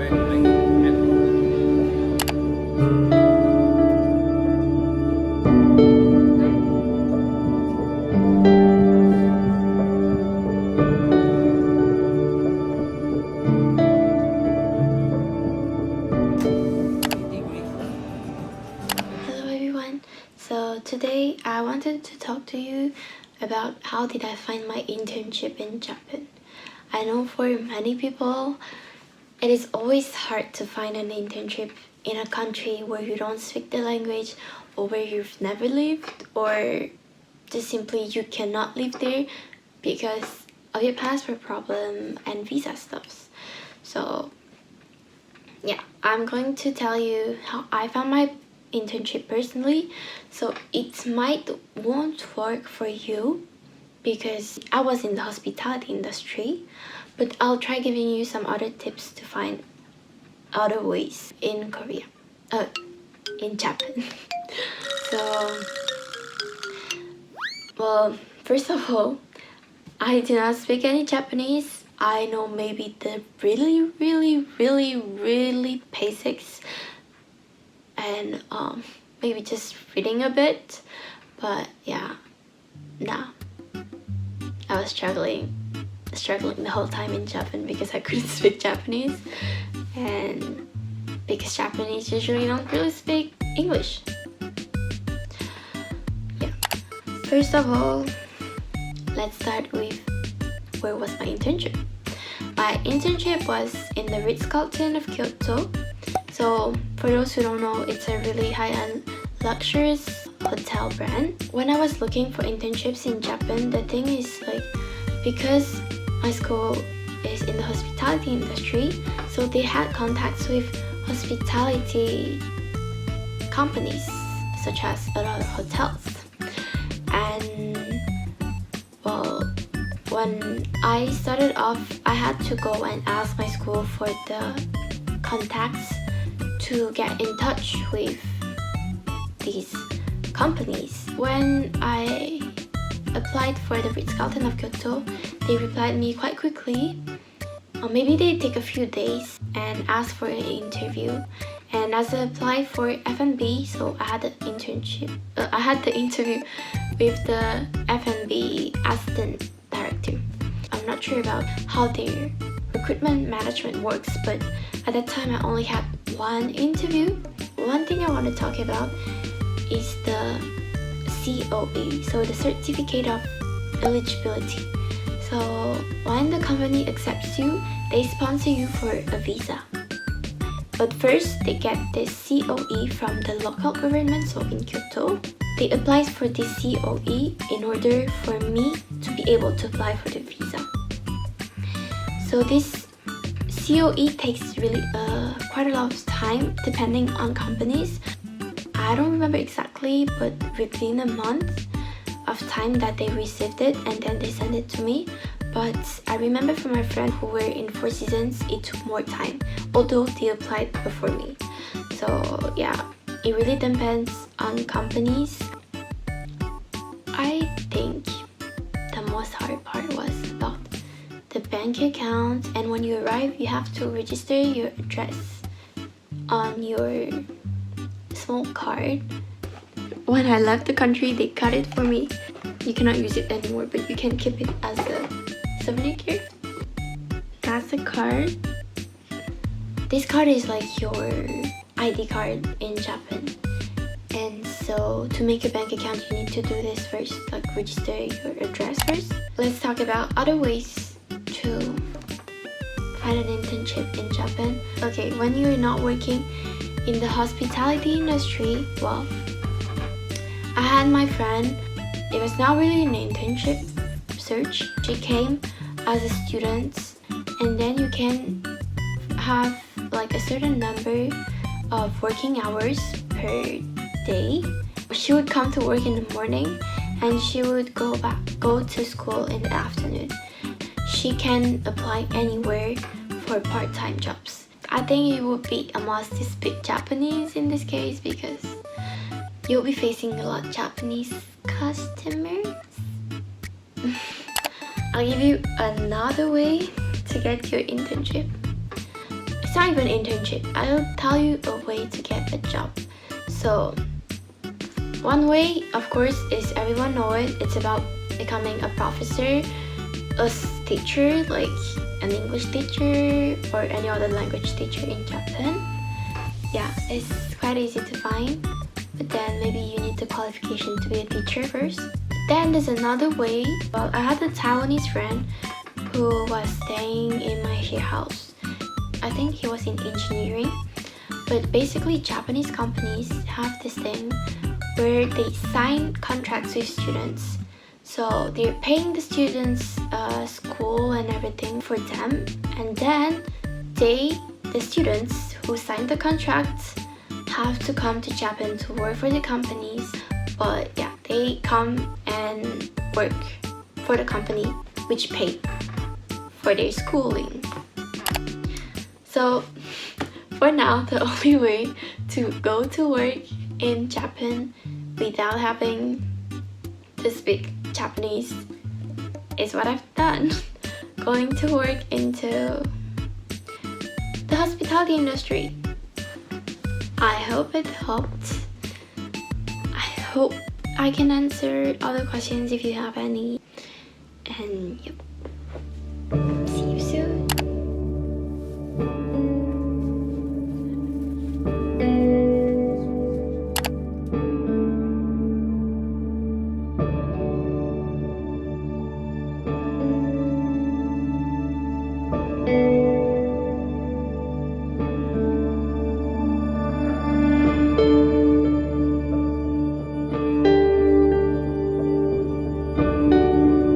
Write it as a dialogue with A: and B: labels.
A: Hello everyone, so today I wanted to talk to you about how did I find my internship in Japan. I know for many people it is always hard to find an internship in a country where you don't speak the language or where you've never lived, or just simply you cannot live there because of your passport problem and visa stuffs. So yeah, I'm going to tell you how I found my internship personally, so it won't work for you because I was in the hospitality industry, but I'll try giving you some other tips to find other ways in Korea, in Japan. So, well, first of all, I do not speak any Japanese. I know maybe the really basics and maybe just reading a bit, but yeah, nah. I was struggling the whole time in Japan because I couldn't speak Japanese, and because Japanese usually don't really speak English. Yeah. First of all, let's start with where was my internship. My internship was in the Ritz-Carlton of Kyoto. So for those who don't know, it's a really high-end luxurious hotel brand. When I was looking for internships in Japan, the thing is like, because my school is in the hospitality industry, so they had contacts with hospitality companies such as a lot of hotels. And well, when I started off, I had to go and ask my school for the contacts to get in touch with these companies. When I applied for the Ritz-Carlton of Kyoto, they replied me quite quickly. Or maybe they take a few days and ask for an interview. And as I applied for F&B, so I had the internship. I had the interview with the F&B assistant director. I'm not sure about how their recruitment management works, but at that time I only had one interview. One thing I want to talk about is the COE, so the Certificate of Eligibility. So when the company accepts you, they sponsor you for a visa. But first, they get this COE from the local government, so in Kyoto. They apply for this COE in order for me to be able to apply for the visa. So this COE takes really quite a lot of time depending on companies. I don't remember exactly, but within a month of time that they received it and then they sent it to me. But I remember from my friend who were in Four Seasons, it took more time, although they applied before me. So yeah, it really depends on companies. I think the most hard part was about the bank account, and when you arrive, you have to register your address on your small card. When I left the country, they cut it for me. You cannot use it anymore, but you can keep it as a souvenir gift. That's the card. This card is like your ID card in Japan. And so to make a bank account, you need to do this first, like register your address first. Let's talk about other ways to find an internship in Japan. Okay, when you're not working in the hospitality industry, well, I had my friend. It was not really an internship search. She came as a student, and then you can have like a certain number of working hours per day. She would come to work in the morning and she would go to school in the afternoon. She can apply anywhere for part-time jobs. I think it would be a must to speak Japanese in this case because you'll be facing a lot of Japanese customers. I'll give you another way to get your internship. it's not even an internship. I'll tell you a way to get a job. So one way, of course, is everyone know it. It's about becoming a professor, a teacher, like an English teacher or any other language teacher in Japan. Yeah, it's quite easy to find, but then maybe you need the qualification to be a teacher first. Then there's another way. Well, I had a Taiwanese friend who was staying in my share house. I think he was in engineering, but basically Japanese companies have this thing where they sign contracts with students. So they're paying the students school and everything for them, and then the students who signed the contracts have to come to Japan to work for the companies. But yeah, they come and work for the company which pay for their schooling. So for now, the only way to go to work in Japan without having to speak Japanese is what I've done. Going to work into the hospitality industry. I hope it helped. I hope I can answer other questions if you have any. And yep. See you soon.